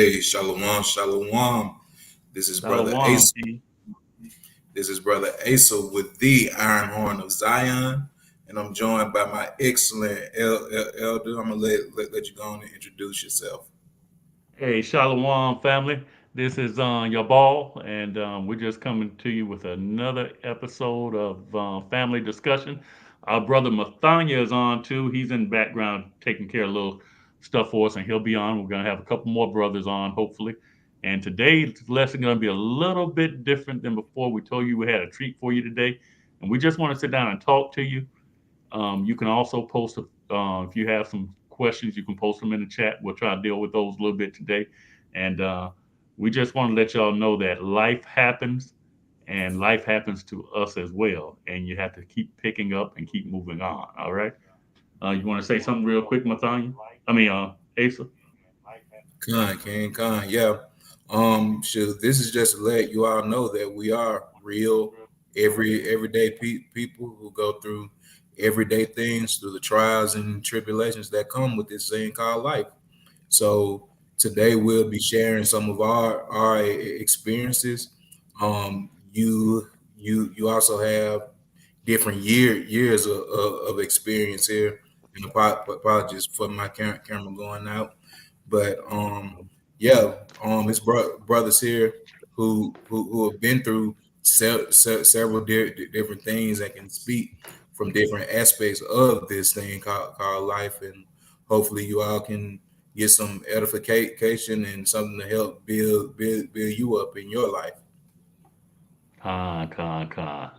Hey, shalom, shalom. This is brother Shalom, Asa. King. This is brother Asa with the Iron Horn of Zion, and I'm joined by my excellent elder. I'm gonna let you go on and introduce yourself. Hey, Shalom, family. This is your ball, and we're just coming to you with another episode of family discussion. Our brother Mathanya is on too. He's in the background taking care of a little stuff for us, and he'll be on. We're going to have a couple more brothers on, hopefully. And today's lesson going to be a little bit different than before. We told you we had a treat for you today, and we just want to sit down and talk to you. You can also post, if you have some questions, you can post them in the chat. We'll try to deal with those a little bit today. And we just want to let y'all know that life happens and life happens to us as well. And you have to keep picking up and keep moving on. All right. You want to say something real quick, Mathanya? Asa? King, yeah. Shoot, this is just to let you all know that we are real, everyday people who go through everyday things, through the trials and tribulations that come with this thing called life. So today we'll be sharing some of our experiences. You also have different years of experience here. And apologies for my camera going out, but yeah, it's brothers here who have been through several different things that can speak from different aspects of this thing called life, and hopefully you all can get some edification and something to help build you up in your life. Con.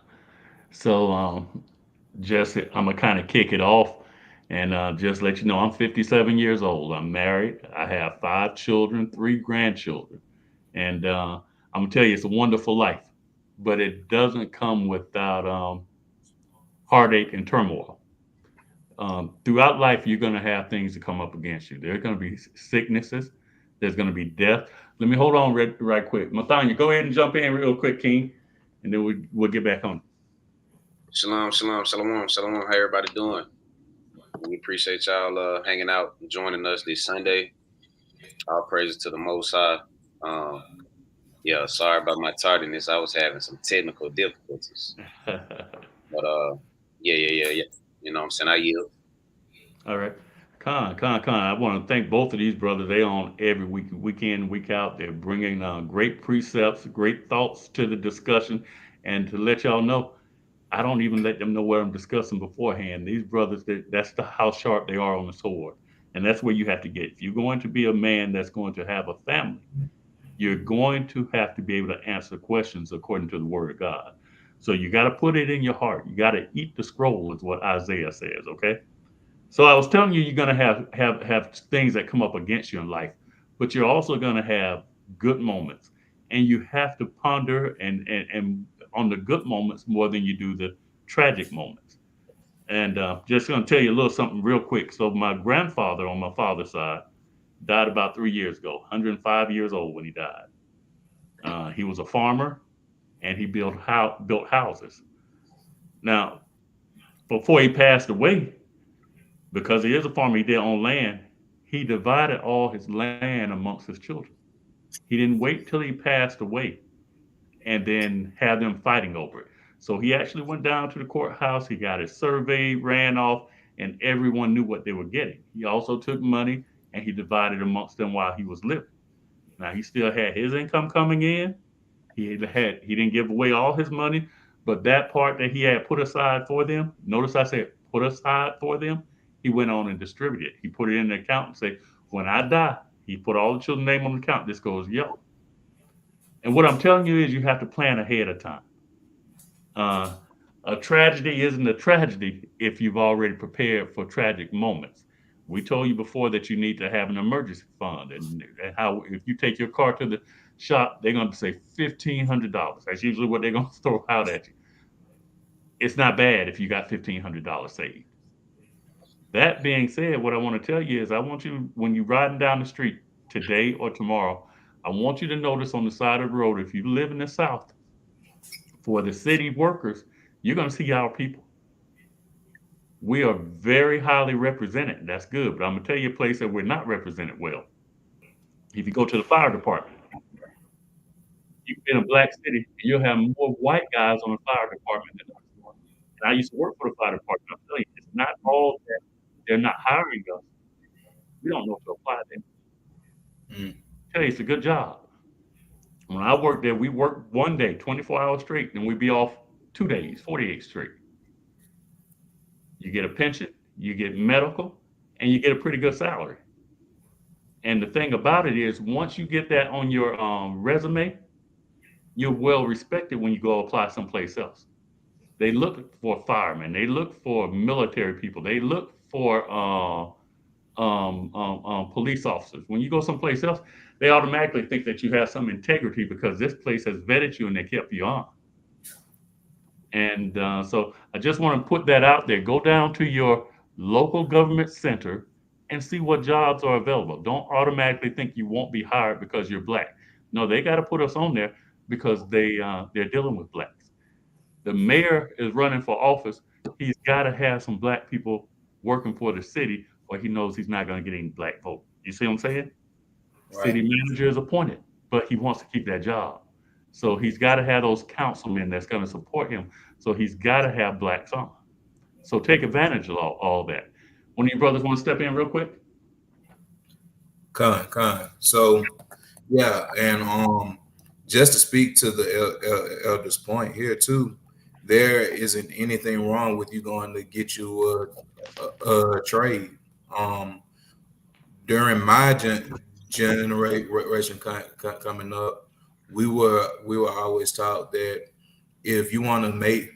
So, just I'm gonna kind of kick it off and just let you know I'm 57 years old. I'm married. I have 5 children, 3 grandchildren, and I'm gonna tell you it's a wonderful life, but it doesn't come without heartache and turmoil. Throughout life, you're gonna have things that come up against you. There are gonna be sicknesses. There's gonna be death. Let me hold on right quick. Mathanya, go ahead and jump in real quick, King, and then we'll get back on. Shalom, shalom, shalom, shalom. How everybody doing? We appreciate y'all hanging out and joining us this Sunday. All praises to the Most High. Um, yeah, sorry about my tardiness. I was having some technical difficulties, but yeah. You know what I'm saying? I yield. All right. Con. I want to thank both of these brothers. They on every week in, week out. They're bringing great precepts, great thoughts to the discussion. And to let y'all know, I don't even let them know what I'm discussing beforehand. These brothers, how sharp they are on the sword. And that's where you have to get. If you're going to be a man that's going to have a family, you're going to have to be able to answer questions according to the word of God. So you got to put it in your heart. You got to eat the scroll, is what Isaiah says, okay? So I was telling you, you're going to have things that come up against you in life, but you're also going to have good moments, and you have to ponder and on the good moments more than you do the tragic moments. And just going to tell you a little something real quick. So my grandfather on my father's side died about 3 years ago, 105 years old when he died. He was a farmer, and he built houses. Now, before he passed away, because he is a farmer, he did own land. He divided all his land amongst his children. He didn't wait till he passed away and then have them fighting over it. So he actually went down to the courthouse. He got his survey ran off, and everyone knew what they were getting. He also took money and he divided amongst them while he was living. Now he still had his income coming in. He didn't give away all his money, but that part that he had put aside for them, notice I said put aside for them, he went on and distributed it. He put it in the account and say, when I die, he put all the children's name on the account. This goes, yep. And what I'm telling you is you have to plan ahead of time. Uh, a tragedy isn't a tragedy if you've already prepared for tragic moments. We told you before that you need to have an emergency fund, and how if you take your car to the shop, they're going to say $1,500. That's usually what they're going to throw out at you. It's not bad if you got $1,500 saved. That being said, what I want to tell you is I want you, when you're riding down the street today or tomorrow, I want you to notice on the side of the road, if you live in the South, for the city workers, you're going to see our people. We are very highly represented. That's good. But I'm going to tell you a place that we're not represented well. If you go to the fire department, you can be in a black city and you'll have more white guys on the fire department than us. And I used to work for the fire department. I'm telling you, it's not all that they're not hiring us. We don't know if to apply them. Mm. I tell you, it's a good job. When I worked there, we worked one day, 24 hours straight, and we'd be off 2 days, 48 straight. You get a pension, you get medical, and you get a pretty good salary. And the thing about it is, once you get that on your resume, you're well respected when you go apply someplace else. They look for firemen, they look for military people, they look for police officers. When you go someplace else, they automatically think that you have some integrity because this place has vetted you and they kept you on. And so I just want to put that out there. Go down to your local government center and see what jobs are available. Don't automatically think you won't be hired because you're black. No, they got to put us on there because they're dealing with blacks. The mayor is running for office. He's got to have some black people working for the city, or he knows he's not going to get any black vote. You see what I'm saying? Right. City manager is appointed, but he wants to keep that job. So he's got to have those councilmen that's going to support him. So he's got to have blacks on. So take advantage of all that. One of you brothers want to step in real quick? Con. So yeah, and just to speak to the elder's point here too, there isn't anything wrong with you going to get you a trade. Um, During my generation coming up, we were always taught that if you want to make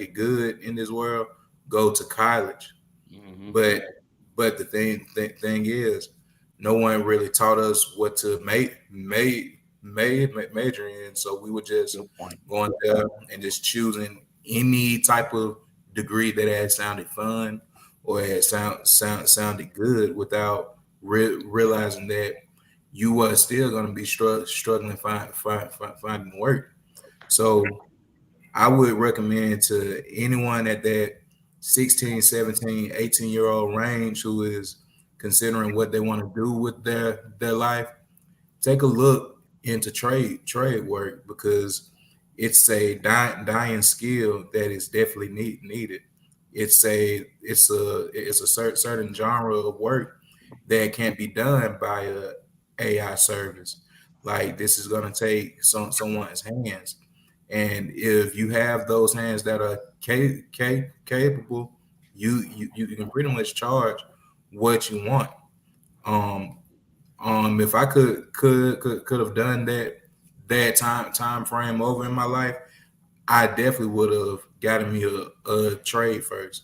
it good in this world, go to college. Mm-hmm. But the thing is, no one really taught us what to major in. So we were just Good point. going there and just choosing any type of degree that had sounded fun or had sounded good without realizing that you were still going to be struggling finding work. So I would recommend to anyone at that 16, 17, 18-year-old range who is considering what they want to do with their life, take a look into trade work because it's a dying skill that is definitely needed. It's a certain genre of work that can't be done by a AI service. Like this is going to take someone's hands, and if you have those hands that are capable, you can pretty much charge what you want. Um, if I could have done that time frame over in my life, I definitely would have gotten me a trade first.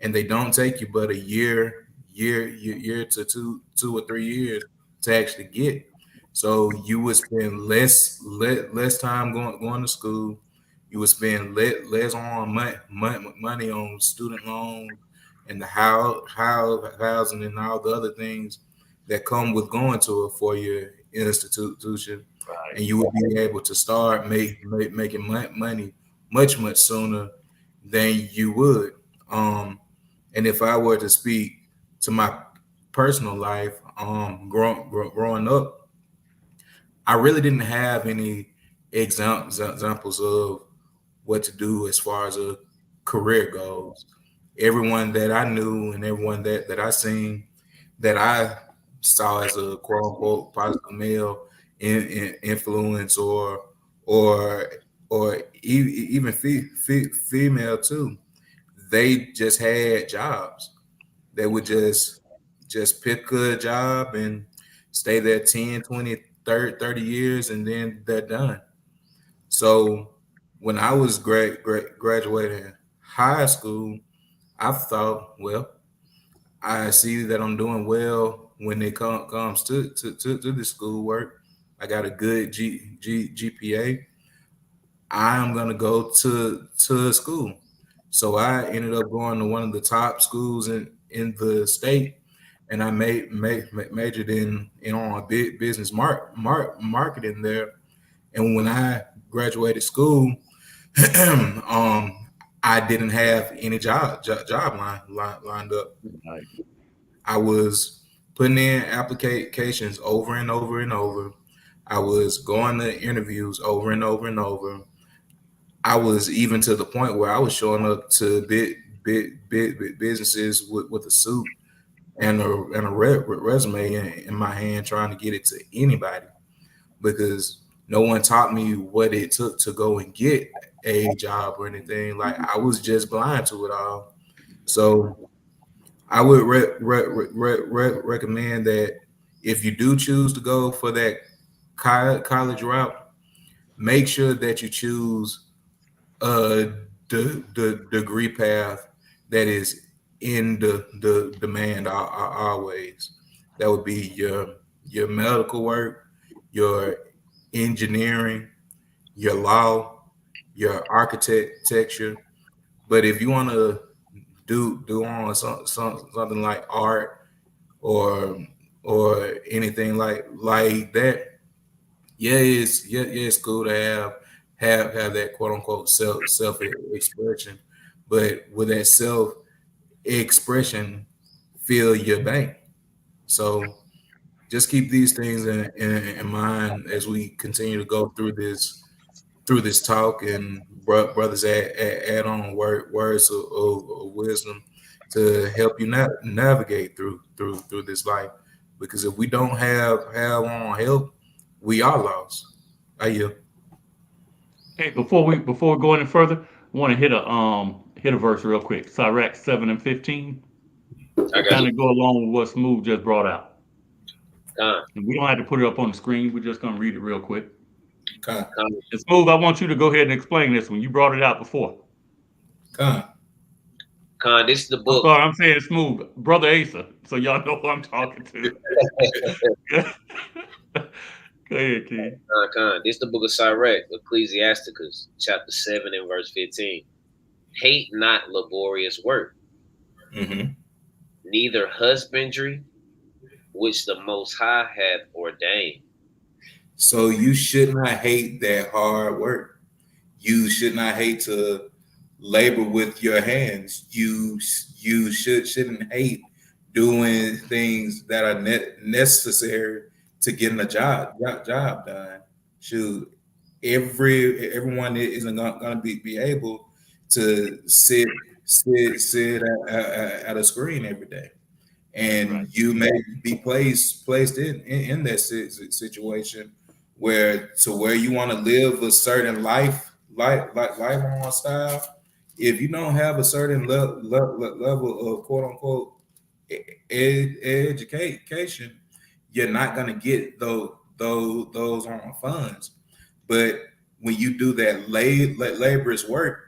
And they don't take you but a year to two or 3 years to actually get. So you would spend less time going to school. You would spend less on money on student loans and the housing and all the other things that come with going to a 4 year institution, Right. and you would be able to start making money much sooner than you would. And if I were to speak to my personal life, growing up, I really didn't have any examples of what to do as far as a career goes. Everyone that I knew and everyone that I seen that I saw as a quote unquote positive male influence or even female too, they just had jobs. They would just pick a job and stay there 10, 20, 30 years and then they're done. So when I was graduating high school, I thought, well, I see that I'm doing well when it comes to the schoolwork. I got a good GPA. I'm gonna go to school. So I ended up going to one of the top schools in the state, and I majored in on business marketing there. And when I graduated school, I didn't have any job lined up. Right. I was putting in applications over and over and over. I was going to interviews over and over and over. I was even to the point where I was showing up to big businesses with a suit and a resume in my hand, trying to get it to anybody because no one taught me what it took to go and get a job or anything. Like I was just blind to it all. So I would recommend that if you do choose to go for that college route, make sure that you choose uh the degree path that is in the demand always. That would be your medical work, your engineering, your law, your architecture. But if you want to do on something like art or anything like that, yeah, it's cool to have that quote unquote self expression, but with that self expression, fill your bank. So just keep these things in mind as we continue to go through this talk, and brothers add on words of wisdom to help you navigate through this life. Because if we don't have on help, we are lost. I yield. Hey, before we go any further, I want to hit a verse real quick. Sirach 7:15. I got Kind you. of go along with what Smooth just brought out. Con, And we don't have to put it up on the screen. We're just gonna read it real quick. Con, con, And Smooth, I want you to go ahead and explain this one. You brought it out before. con, con. This is the I'm book. sorry, I'm saying Smooth, brother Asa, so y'all know who I'm talking to. Go ahead, Key. Con. This is the book of Sirach, Ecclesiasticus, chapter 7 and verse 15. Hate not laborious work, hmm neither husbandry, which the Most High hath ordained. So you should not hate that hard work. You should not hate to labor with your hands. You shouldn't hate doing things that are necessary to getting a job done. Shoot, everyone isn't going to be able to sit at a screen every day, and Right, you may be placed in that situation where you want to live a certain life style. If you don't have a certain level of quote unquote education, you're not going to get those on funds. But when you do that laborious work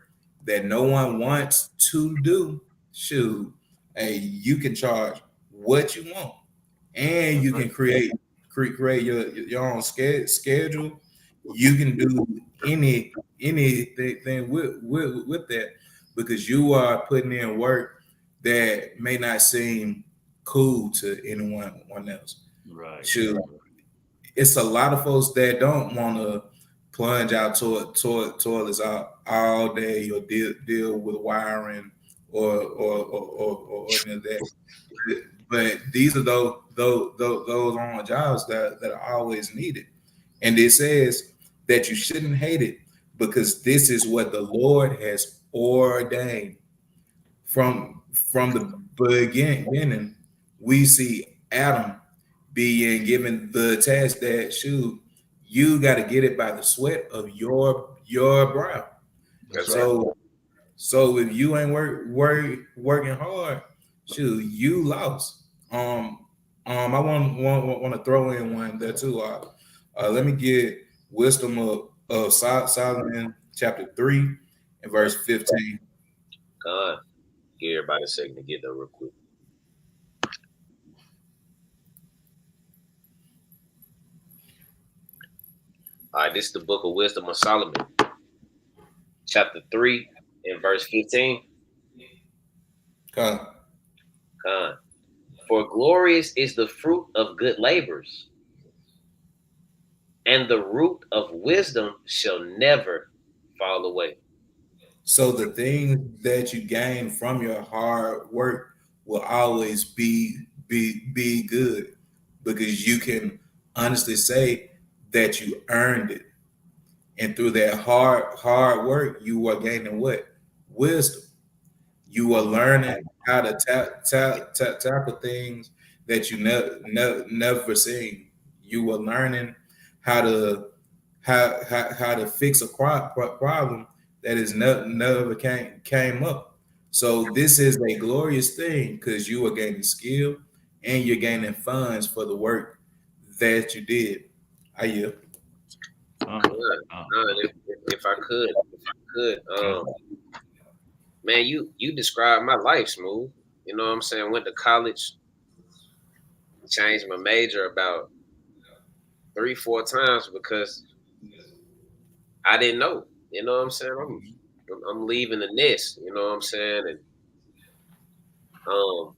that no one wants to do, shoot, hey, you can charge what you want, and that's you right. can create your own schedule. You can do anything with that because you are putting in work that may not seem cool to anyone else. Right, Shoot, right, it's a lot of folks that don't want to plunge out toilets all day or deal with wiring or any of that. But these are those on jobs that are always needed. And it says that you shouldn't hate it because this is what the Lord has ordained from the beginning. We see Adam being given the task that shoot, you got to get it by the sweat of your brow. that's That's right. right. So if you ain't working hard, shoot, you lost. I want to throw in one there too. Let me get wisdom of Solomon chapter 3 and verse 15. Con. Give everybody a second to get there real quick. All right, this is the book of wisdom of Solomon, chapter 3 and verse 15. Con. Con. For glorious is the fruit of good labors, and the root of wisdom shall never fall away. So the things that you gain from your hard work will always be good because you can honestly say that you earned it, and through that hard work, you are gaining what? Wisdom. You are learning how to tackle things that you never seen. You are learning how to how to fix a problem that is never came up. So this is a glorious thing because you are gaining skill and you're gaining funds for the work that you did. I you. Uh, Good. uh, Good. If I could, man, you described my life smooth. You know what I'm saying? Went to college, changed my major about 3, 4 times because I didn't know. You know what I'm saying? I'm leaving the nest. You know what I'm saying? And um,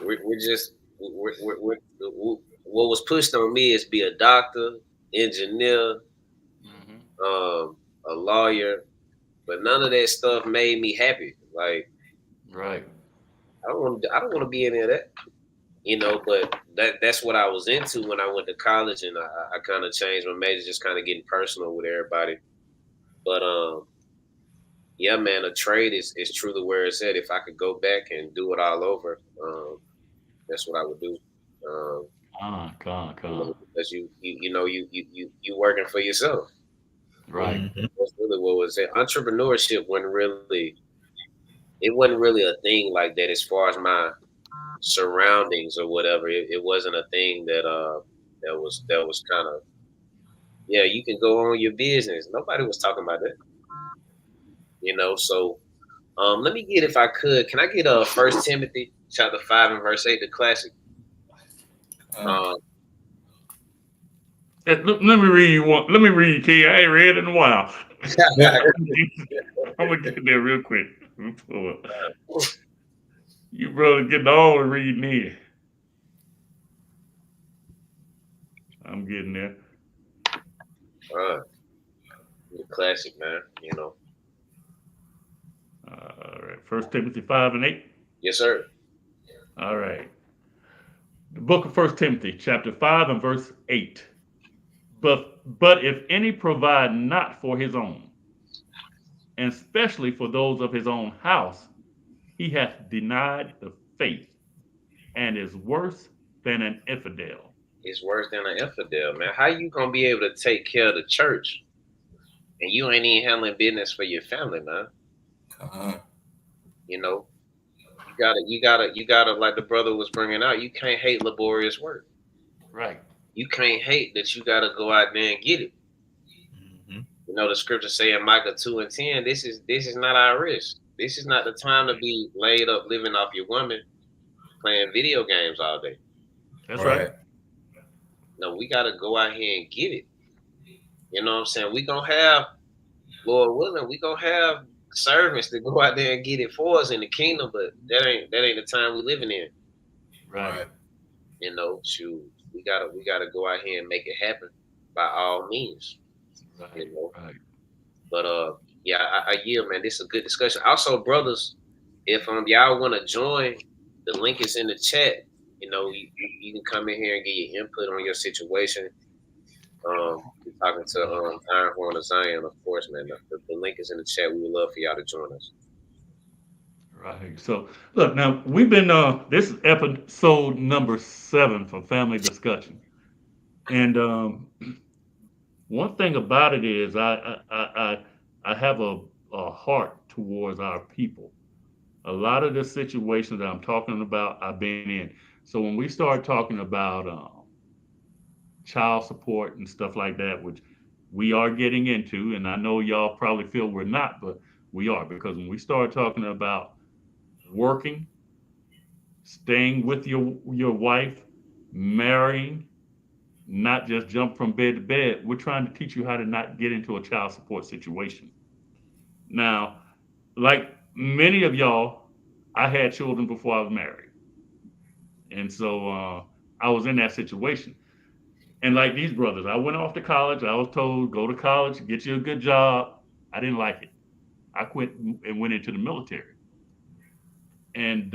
we're just what was pushed on me is be a doctor, engineer, mhm. a lawyer, but none of that stuff made me happy. Like Right. I don't want to be any of that. But that's what I was into when I went to college, and I kind of changed my major, just kind of getting personal with everybody. But yeah, man, a trade is truly where it's at. If I could go back and do it all over, that's what I would do. Um, because you working for yourself. You know, Right. Mhm. that's really what was it. Entrepreneurship wasn't really a thing like that as far as my surroundings or whatever. It wasn't a thing that was kind of, yeah, you can go on your business. Nobody was talking about that. So let me get, if I could, can I get First Timothy chapter 5 and verse 8, the classic? Uh, Um, Let me read you one. Let me read you, Key. I ain't read in a while. but I'm gonna get there real quick. You brother getting all the reading in. I'm getting there. uh, the classic, man. All right. First Timothy 5 and 8. Yes, sir. All right. The book of First Timothy, chapter 5 and verse 8. But if any provide not for his own, and especially for those of his own house, he hath denied the faith, and is worse than an infidel. It's worse than an infidel, man. How you gonna be able to take care of the church and you ain't even handling business for your family, man? uh, You know, you gotta, like the brother was bringing out. You can't hate laborious work. Right. You can't hate that you gotta go out there and get it. mhm. The scripture say in Micah 2 and 10, this is not our risk. This is not the time to be laid up living off your woman playing video games all day. That's right. Right. No, we gotta go out here and get it. You know what I'm saying? We gonna have, Lord willing, we gonna have servants to go out there and get it for us in the kingdom, but that ain't the time we living in. Right. Right. Shoot, we gotta go out here and make it happen by all means. You Right. know, Right. but yeah, I yield, man. This is a good discussion. Also, brothers, if y'all want to join, the link is in the chat. You can come in here and get your input on your situation. We're talking to Iron Horn of Zion, of course, man. The link is in the chat. We would love for y'all to join us. Right. So look, now we've been this is episode number 7 for family discussion. And one thing about it is I have a heart towards our people. A lot of the situations that I'm talking about, I've been in. So when we start talking about child support and stuff like that, which we are getting into, and I know y'all probably feel we're not, but we are, because when we start talking about working, staying with your wife, marrying, not just jump from bed to bed, we're trying to teach you how to not get into a child support situation. Now, like many of y'all, I had children before I was married. And so I was in that situation. And like these brothers, I went off to college. I was told, go to college, get you a good job. I didn't like it. I quit and went into the military. And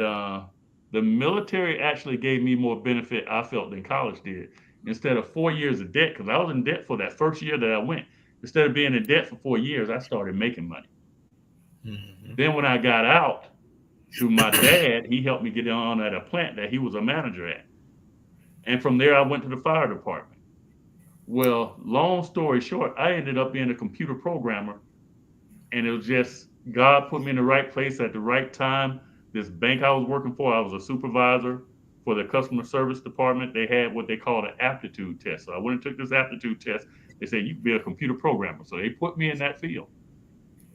The military actually gave me more benefit, I felt, than college did. Instead of 4 years of debt, because I was in debt for that first year that I went. Instead of being in debt for 4 years, I started making money. Mm-hmm. Then when I got out, through my dad, he helped me get on at a plant that he was a manager at. And from there, I went to the fire department. Well, long story short, I ended up being a computer programmer, and it was just God put me in the right place at the right time. This bank I was working for, I was a supervisor for the customer service department. They had what they called an aptitude test. So I went and took this aptitude test. They said you can be a computer programmer. So they put me in that field.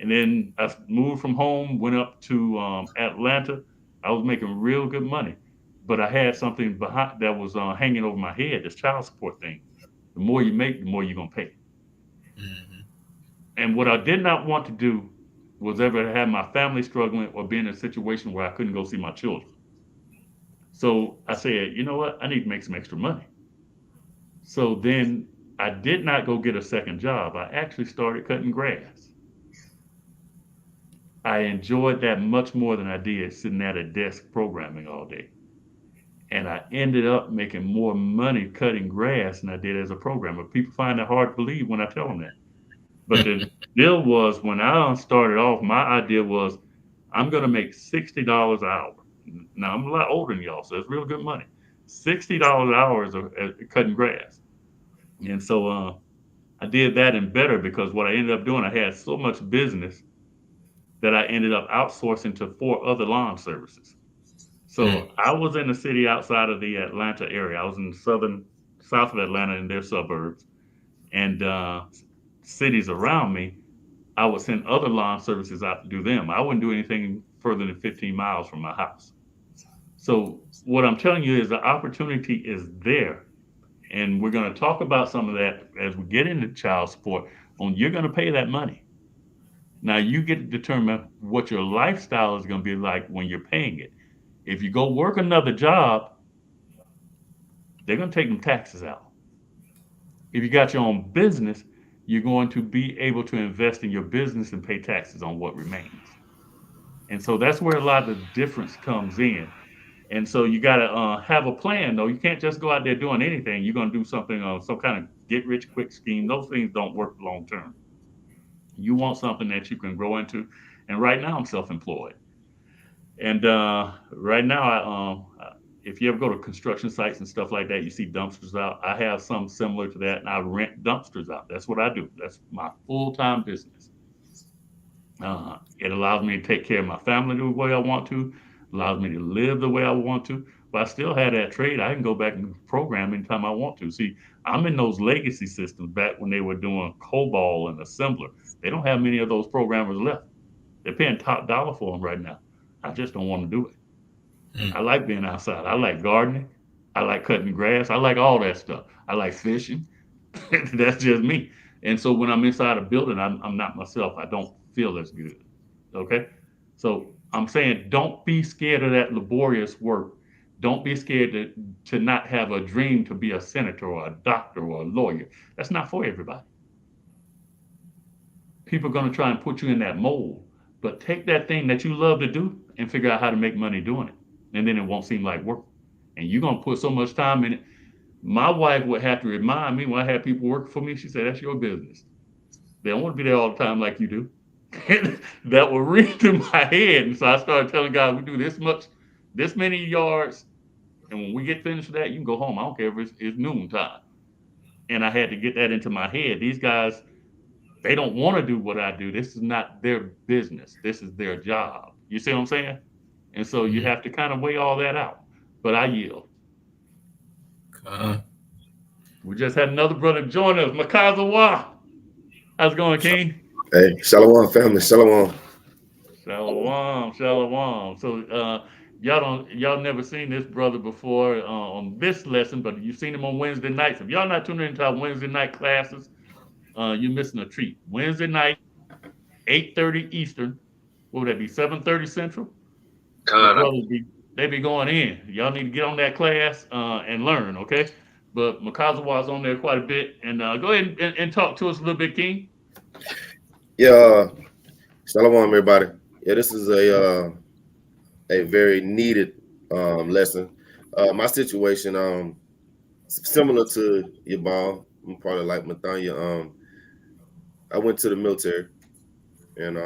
And then I moved from home, went up to Atlanta. I was making real good money, but I had something behind that was hanging over my head. This child support thing. The more you make, the more you're gonna pay. Mm-hmm. And what I did not want to do was ever have my family struggling or be in a situation where I couldn't go see my children. So I said, you know what? I need to make some extra money. So then I did not go get a second job. I actually started cutting grass. I enjoyed that much more than I did sitting at a desk programming all day. And I ended up making more money cutting grass than I did as a programmer. People find it hard to believe when I tell them that. But the deal was when I started off, my idea was I'm going to make $60 an hour. Now I'm a lot older than y'all, so it's real good money. $60 an hour is cutting grass. And so I did that and better because what I ended up doing, I had so much business that I ended up outsourcing to 4 other lawn services. So Mm-hmm. I was in the city outside of the Atlanta area. I was in south of Atlanta in their suburbs and cities around me. I would send other lawn services out to do them. I wouldn't do anything further than 15 miles from my house. So what I'm telling you is the opportunity is there. And we're going to talk about some of that as we get into child support. On you're going to pay that money. Now you get to determine what your lifestyle is going to be like when you're paying it. If you go work another job, they're going to take them taxes out. If you got your own business, you're going to be able to invest in your business and pay taxes on what remains. And so that's where a lot of the difference comes in. And so you got to have a plan, though. You can't just go out there doing anything. You're going to do something, some kind of get rich quick scheme. Those things don't work long term. You want something that you can grow into. And right now, I'm self employed. And right now, if you ever go to construction sites and stuff like that, you see dumpsters out. I have some similar to that, and I rent dumpsters out. That's what I do. That's my full time business. It allows me to take care of my family the way I want to, allows me to live the way I want to, but I still have that trade. I can go back and program anytime I want to. See, I'm in those legacy systems back when they were doing COBOL and assembler. They don't have many of those programmers left. They're paying top dollar for them right now. I just don't want to do it. I Mm-hmm. like being outside. I like gardening. I like cutting grass. I like all that stuff. I like fishing. That's just me. And so when I'm inside a building, I'm not myself. I don't feel as good. Okay. So I'm saying don't be scared of that laborious work. Don't be scared to not have a dream to be a senator or a doctor or a lawyer. That's not for everybody. People are going to try and put you in that mold. But take that thing that you love to do and figure out how to make money doing it. And then it won't seem like work. And you're going to put so much time in it. My wife would have to remind me when I had people working for me, she said, that's your business. They don't want to be there all the time like you do. That would ring through my head. And so I started telling guys, we do this much, this many yards. And when we get finished with that, you can go home. I don't care if it's noon time. And I had to get that into my head. These guys, they don't want to do what I do. This is not their business. This is their job. You see what I'm saying? And so you have to kind of weigh all that out. But I yield. Uh, We just had another brother join us, Makazawa. How's it going, King? Hey, Shalom family, Shalom. Shalom, shalom. So y'all never seen this brother before on this lesson, but you've seen him on Wednesday nights. If y'all not tuning into our Wednesday night classes, you're missing a treat. Wednesday night, 8:30 Eastern. What would that be? 7:30 Central. The Con, brothers they be going in. Y'all need to get on that class and learn, okay? But Makazawa's on there quite a bit, and go ahead and talk to us a little bit, King. Yeah, Shalom everybody. Yeah, this is a very needed lesson. My situation, similar to your ball. I'm probably like Mathanya. I went to the military, and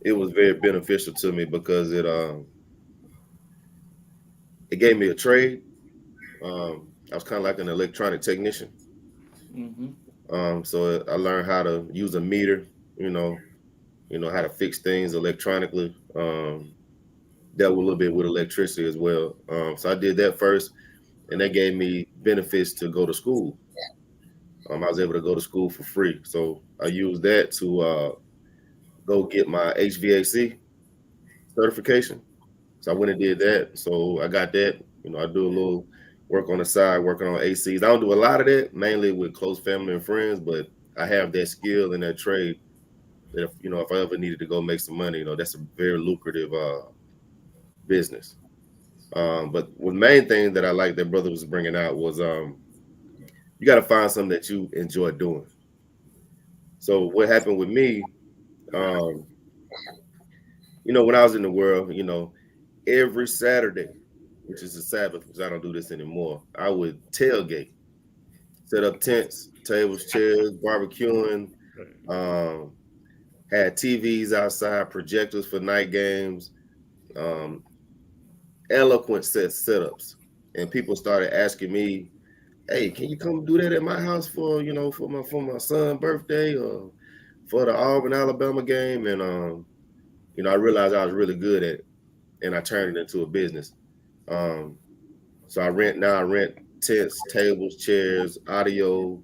it was very beneficial to me because it gave me a trade. I was kind of like an electronic technician. Hmm. So I learned how to use a meter, you know, how to fix things electronically. Dealt with a little bit with electricity as well. So I did that first, and that gave me benefits to go to school. I was able to go to school for free, so I used that to go get my HVAC certification. So I went and did that. So I got that. I do a little work on the side, working on ACs. I don't do a lot of that, mainly with close family and friends, but I have that skill and that trade that if I ever needed to go make some money, that's a very lucrative business. But the main thing that I like that brother was bringing out was you got to find something that you enjoy doing. So what happened with me, um, when I was in the world, every Saturday, which is the Sabbath, because I don't do this anymore, I would tailgate, set up tents, tables, chairs, barbecuing, um, had TVs outside, projectors for night games, um, eloquent setups. And people started asking me, hey, can you come do that at my house for my son's birthday or for the Auburn, Alabama game? And I realized I was really good at it, and I turned it into a business. Um, so I rent tents, tables, chairs, audio,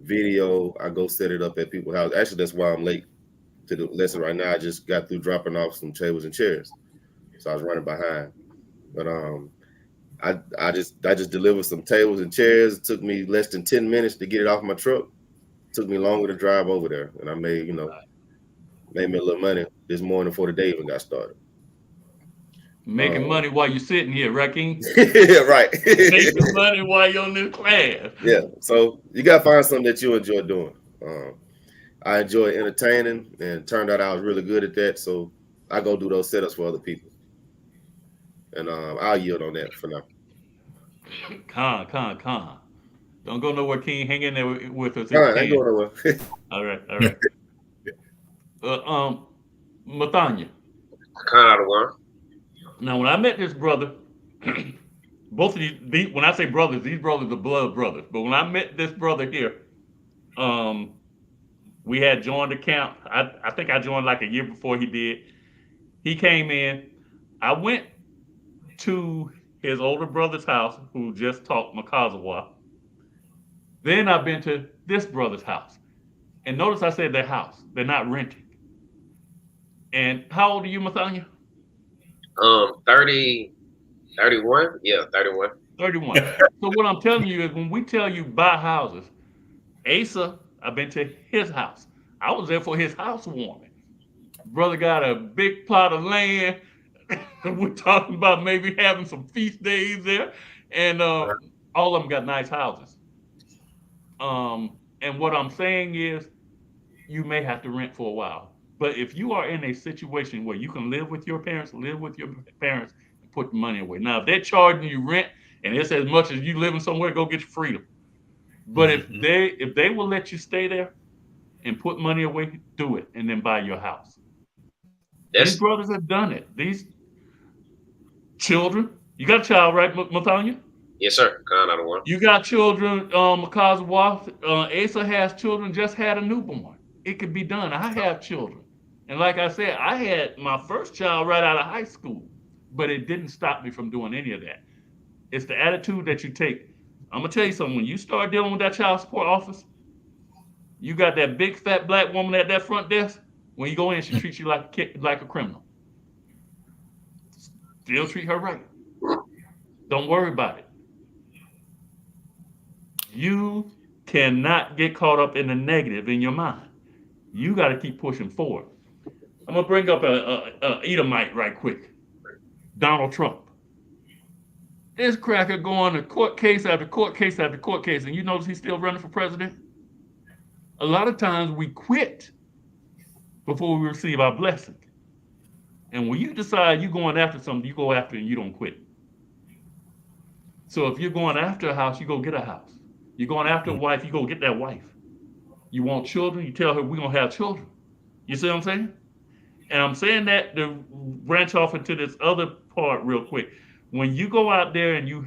video. I go set it up at people's house. Actually, that's why I'm late to the lesson right now. I just got through dropping off some tables and chairs, so I was running behind. But I just delivered some tables and chairs. It took me less than 10 minutes to get it off my truck. It took me longer to drive over there, and I made me a little money this morning before the day even got started. Making money while you're sitting here, right, King? Yeah, right. Making money while you're in this class. Yeah, so you gotta find something that you enjoy doing. I enjoy entertaining, and turned out I was really good at that. So I go do those setups for other people, and I'll yield on that for now. Con. Don't go nowhere, King. Hang in there with us All if you right, I ain't can. going nowhere. All right, all right. Mathanya. Kind of the one. Now, when I met this brother, both of these, when I say brothers, these brothers are blood brothers. But when I met this brother here, um, we had joined the camp. I think I joined like a year before he did. He came in. I went to his older brother's house, who just taught Makazawa. Then I've been to this brother's house. And notice I said their house. They're not renting. And how old are you, Mathanya? 30, 31. Yeah, 31. 31. So what I'm telling you is when we tell you buy houses, Asa, I've been to his house. I was there for his housewarming. Brother got a big plot of land. We're talking about maybe having some feast days there. And all of them got nice houses. And what I'm saying is you may have to rent for a while. But if you are in a situation where you can live with your parents, live with your parents and put the money away. Now, if they're charging you rent and it's as much as you living somewhere, go get your freedom. But if they will let you stay there and put money away, do it and then buy your house. These That's brothers have done it. These children, you got a child, right, Mathanya? yes, sir. Kind of the one. You got children, Makazawa. Asa has children, just had a newborn. It could be done. I have children. And like I said, I had my first child right out of high school, but it didn't stop me from doing any of that. It's the attitude that you take. I'm going to tell you something. When you start dealing with that child support office, you got that big fat black woman at that front desk. When you go in, she treats you like a criminal. Still treat her right. Don't worry about it. You cannot get caught up in the negative in your mind. You got to keep pushing forward. I'm gonna bring up a Edomite right quick. Donald Trump. This cracker going to court case after court case after court case, and you notice he's still running for president. A lot of times we quit before we receive our blessing. And when you decide you're going after something, you go after it and you don't quit. So if you're going after a house, you go get a house. You're going after a wife, you go get that wife. You want children, you tell her we're gonna have children. You see what I'm saying? And I'm saying that to branch off into this other part real quick. When you go out there and you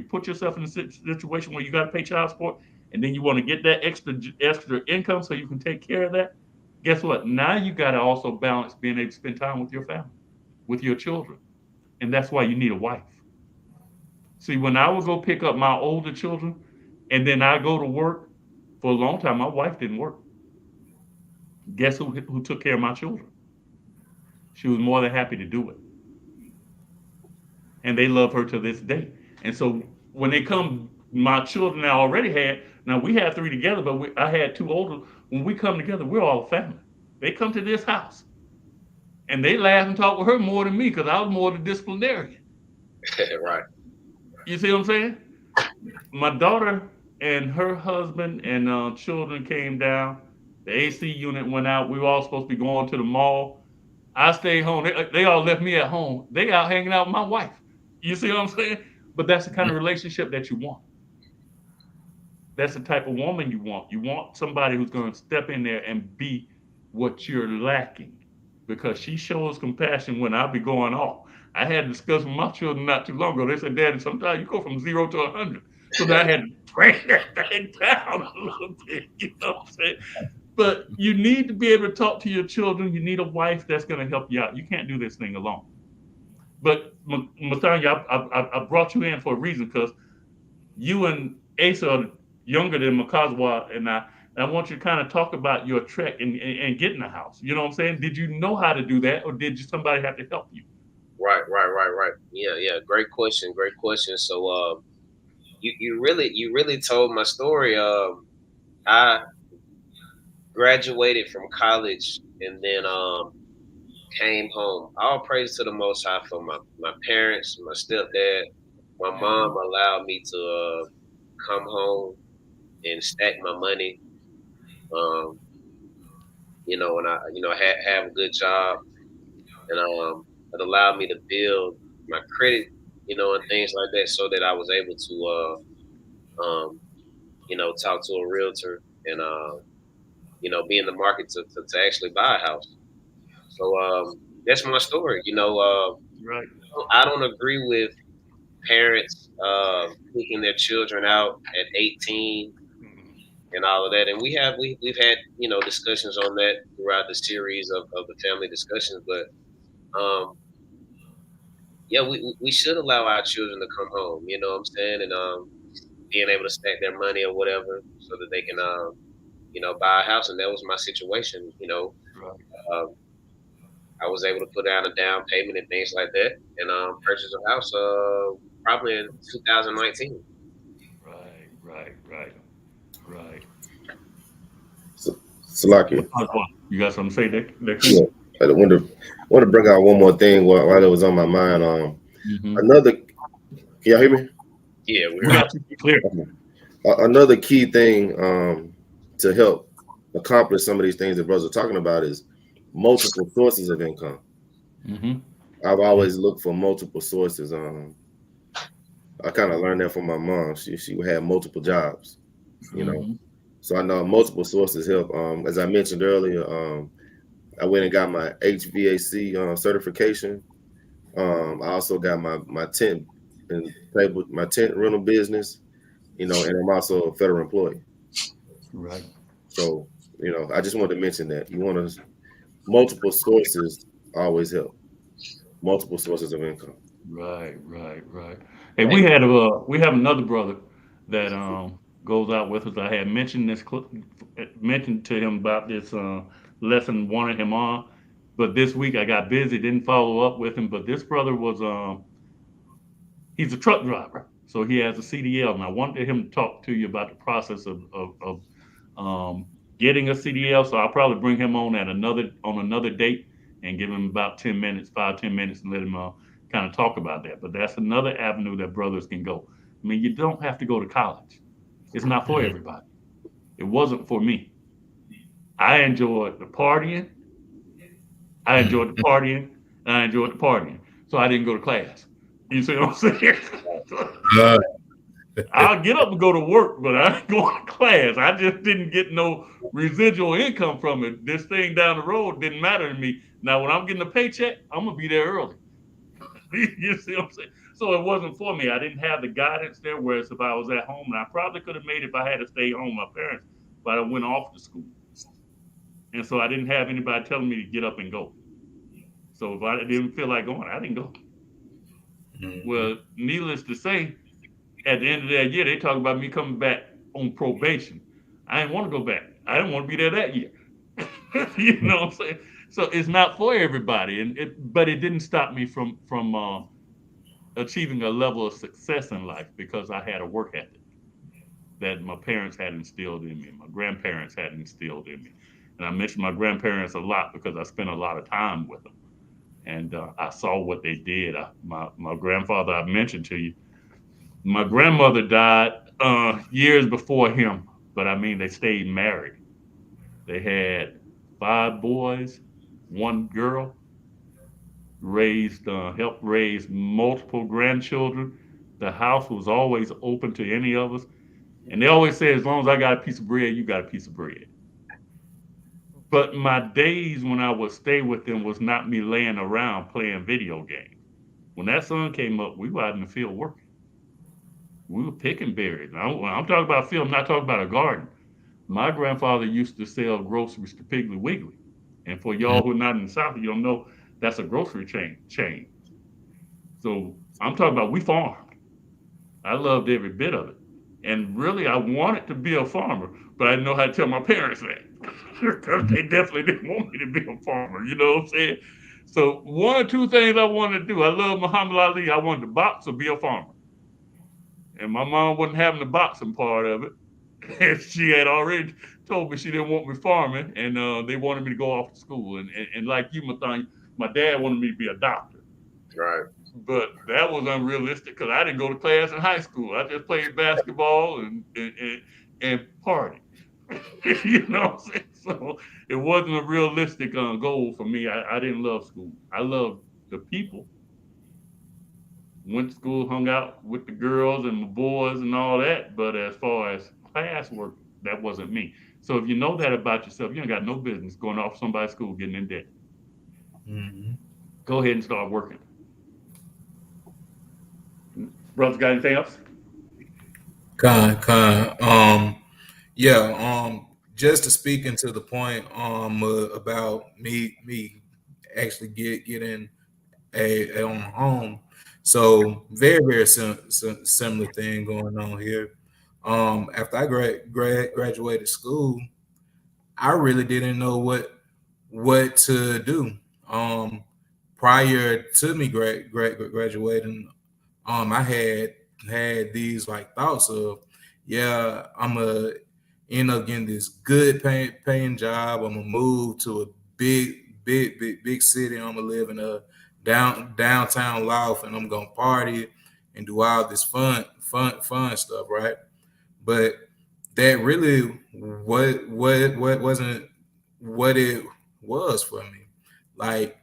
put yourself in a situation where you got to pay child support, and then you want to get that extra income so you can take care of that. Guess what? Now you got to also balance being able to spend time with your family, with your children, and that's why you need a wife. See, when I would go pick up my older children, and then I go to work for a long time, my wife didn't work. Guess who took care of my children? She was more than happy to do it, and they love her to this day. And so when they come, my children I already had. Now we had three together, but I had two older. When we come together, we're all a family. They come to this house, and they laugh and talk with her more than me because I was more the disciplinarian. Right. You see what I'm saying? My daughter and her husband and children came down. The AC unit went out. We were all supposed to be going to the mall. I stayed home. They all left me at home. They out hanging out with my wife. You see what I'm saying? But that's the kind of relationship that you want. That's the type of woman you want. You want somebody who's going to step in there and be what you're lacking, because she shows compassion when I be going off. I had a discussion with my children not too long ago. They said, "Daddy, sometimes you go from 0 to 100." So then I had to break that thing down a little bit. You know what I'm saying? But you need to be able to talk to your children. You need a wife that's going to help you out. You can't do this thing alone. But Matanya, I brought you in for a reason, because you and Asa are younger than Makazawa and I. And I want you to kind of talk about your trek and getting a house. You know what I'm saying? Did you know how to do that, or did somebody have to help you? Right. Yeah. Great question. Great question. So, you really told my story. I graduated from college and then came home. All praise to the Most High for my parents, my stepdad. My mom allowed me to come home and stack my money. Um, and I have a good job, and it allowed me to build my credit, and things like that, so that I was able to, talk to a realtor and, be in the market to actually buy a house. So that's my story. Right. I don't agree with parents picking their children out at 18 and all of that. And we've had discussions on that throughout the series of the family discussions. But yeah, we should allow our children to come home. You know what I'm saying? And being able to stack their money or whatever so that they can buy a house. And that was my situation. Right. Um, I was able to put down a down payment and things like that, and purchase a house probably in 2019. Right. Right. Right. Right. So, Salaki. You got something to say there, Yeah, I want to bring out one more thing while it was on my mind. Mm-hmm. Another. Can y'all hear me? Yeah, We got you clear. Another key thing to help accomplish some of these things that brothers are talking about is multiple sources of income. Mm-hmm. I've always looked for multiple sources. I kind of learned that from my mom. She had multiple jobs, you know. Mm-hmm. So I know multiple sources help. As I mentioned earlier, I went and got my HVAC certification. I also got my tent and my tent rental business, and I'm also a federal employee. Right. So, I just wanted to mention that you want to multiple sources always help. Multiple sources of income. Right. Hey, we have another brother that goes out with us. I had mentioned to him about this lesson, wanted him on, but this week I got busy, didn't follow up with him. But this brother was he's a truck driver, so he has a CDL, and I wanted him to talk to you about the process of um, getting a CDL. So I'll probably bring him on another date and give him about 10 minutes, 5-10 minutes, and let him kind of talk about that. But that's another avenue that brothers can go. I mean, you don't have to go to college. It's not for everybody. It wasn't for me. I enjoyed the partying. I enjoyed the partying. I enjoyed the partying. So I didn't go to class. You see what I'm saying? Uh, I'll get up and go to work, but I ain't going to class. I just didn't get no residual income from it. This thing down the road didn't matter to me. Now, when I'm getting a paycheck, I'm going to be there early. You see what I'm saying? So it wasn't for me. I didn't have the guidance there. Whereas if I was at home, and I probably could have made it if I had to stay home, my parents, but I went off to school. And so I didn't have anybody telling me to get up and go. So if I didn't feel like going, I didn't go. mhm. Well, needless to say, at the end of that year, they talk about me coming back on probation. I didn't want to go back. I didn't want to be there that year. You know what I'm saying? So it's not for everybody, but it didn't stop me from achieving a level of success in life because I had a work ethic that my parents had instilled in me, my grandparents had instilled in me. And I mention my grandparents a lot because I spent a lot of time with them. And I saw what they did. My grandfather, I mentioned to you, my grandmother died years before him, but I mean, they stayed married. They had 5 boys, 1 girl, helped raise multiple grandchildren. The house was always open to any of us. And they always say, as long as I got a piece of bread, you got a piece of bread. But my days when I would stay with them was not me laying around playing video games. When that sun came up, we were out in the field working. We were picking berries. When I'm talking about a field, I'm not talking about a garden. My grandfather used to sell groceries to Piggly Wiggly. And for y'all who are not in the South, you don't know that's a grocery chain. So I'm talking about we farmed. I loved every bit of it. And really, I wanted to be a farmer, but I didn't know how to tell my parents that because they definitely didn't want me to be a farmer. You know what I'm saying? So one or two things I wanted to do. I love Muhammad Ali. I wanted to box or be a farmer. And my mom wasn't having the boxing part of it. And she had already told me she didn't want me farming, and they wanted me to go off to school. And like you, Mathanya, my dad wanted me to be a doctor. Right. But that was unrealistic because I didn't go to class in high school. I just played basketball and party. You know what I'm saying? So it wasn't a realistic goal for me. I didn't love school. I loved the people. Went to school, hung out with the girls and the boys and all that. But as far as classwork, that wasn't me. So if you know that about yourself, you ain't got no business going off somebody's school getting in debt. Mhm. Go ahead and start working. Brothers, got anything else? Con. Yeah. Just to speak into the point, about me actually getting a on home. So very similar thing going on here. After I graduated school, I really didn't know what to do. Um, Prior to me graduating, I had these like thoughts of, yeah, I'm gonna end up getting this good paying job. I'm gonna move to a big city. I'm gonna live in a downtown loft, and I'm gonna party and do all this fun stuff, right? But that really what wasn't what it was for me. Like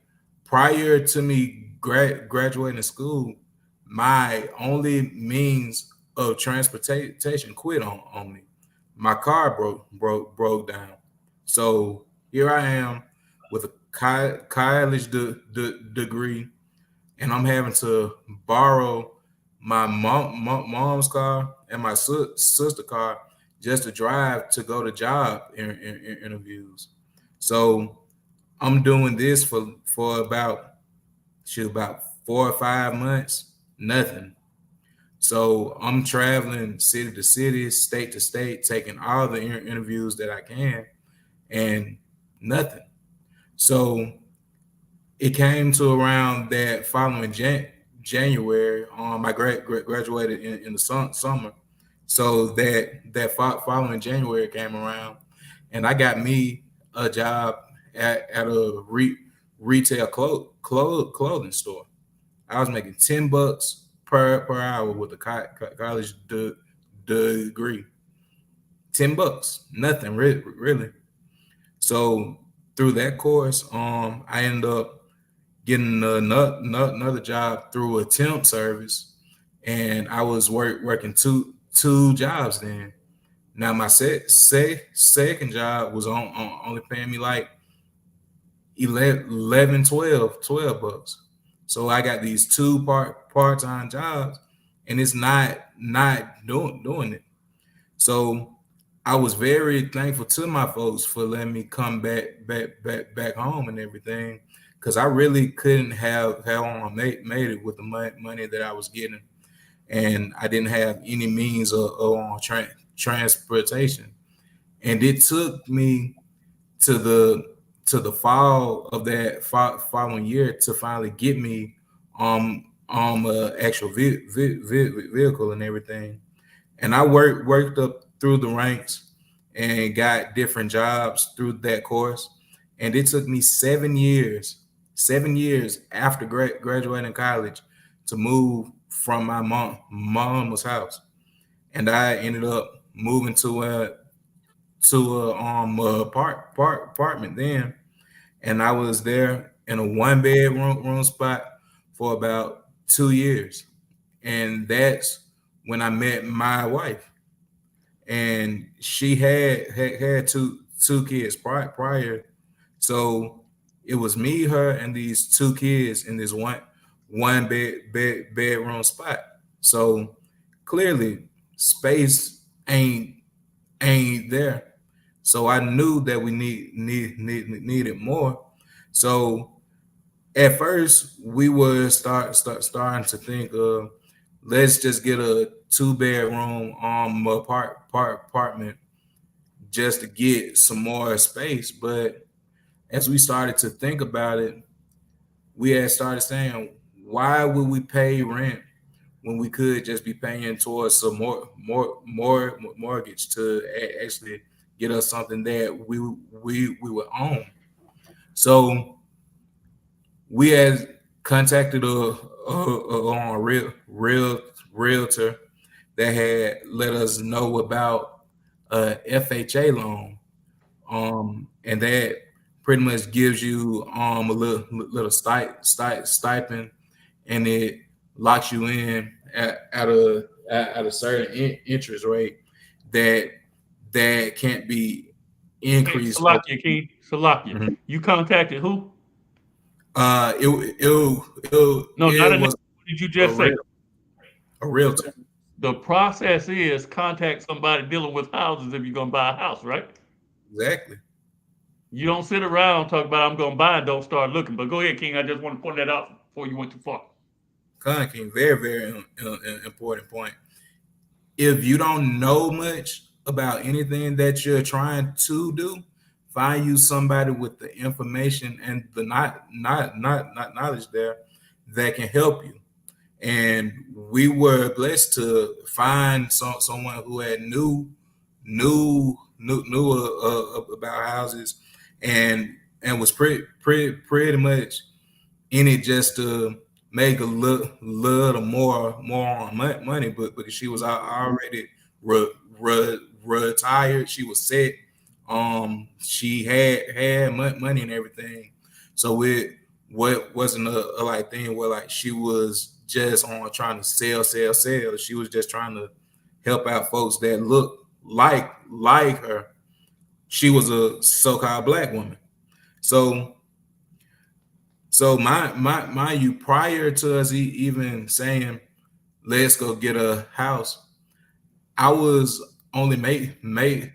prior to me graduating school, my only means of transportation quit on me. My car broke down. So here I am with a college degree, and I'm having to borrow my mom's car and my sister car just to drive to go to job interviews. So I'm doing this for about 4 or 5 months, nothing. So I'm traveling city to city, state to state, taking all the interviews that I can, and nothing. So it came to around that following January. I graduated in the summer, so that following January came around, and I got me a job at a retail clothing store. I was making $10 per hour with a college degree. $10, nothing really. So through that course, I ended up getting another job through a temp service, and I was working two jobs then. Now my second job was on only paying me like 11 12 bucks. So I got these two part-time jobs, and it's not doing it. So I was very thankful to my folks for letting me come back home and everything, because I really couldn't have on made it with the money that I was getting, and I didn't have any means of transportation. And it took me to the fall of that following year to finally get me actual vehicle and everything. And I worked up through the ranks and got different jobs through that course. And it took me 7 years after graduating college to move from my mom's house. And I ended up moving to a apartment then, and I was there in a one bedroom room spot for about 2 years, and that's when I met my wife, and she had two kids prior, so it was me, her, and these two kids in this one bedroom spot. So clearly, space ain't there. So I knew that we needed more. So at first we were starting to think of, let's just get a two-bedroom apartment just to get some more space. But as we started to think about it, we had started saying, why would we pay rent when we could just be paying towards some more mortgage to actually get us something that we would own. So we had contacted a realtor that had let us know about a FHA loan, and that pretty much gives you a little stipend, and it locks you in at a certain interest rate that can't be Hey, increased over. Salakia, King, Salakia. Mhm. You contacted who? No, not It a name. was What did you a just say? realtor. The process is contact somebody dealing with houses if you're gonna buy a house, right? Exactly. You don't sit around talk about I'm gonna buy and don't start looking. But go ahead, King. I just want to point that out before you went too far. King, very important point. If you don't know much about anything that you're trying to do, find you somebody with the information and the not knowledge there that can help you. And we were blessed to find someone who had knew about houses, and was pretty much in it just to make a little more on money, but because she was already retired, she was set. She had money and everything, so it what wasn't a like thing where like she was just on trying to sell. She was just trying to help out folks that look like her. She was a so-called black woman. So mind you, prior to us even saying let's go get a house, I was only making a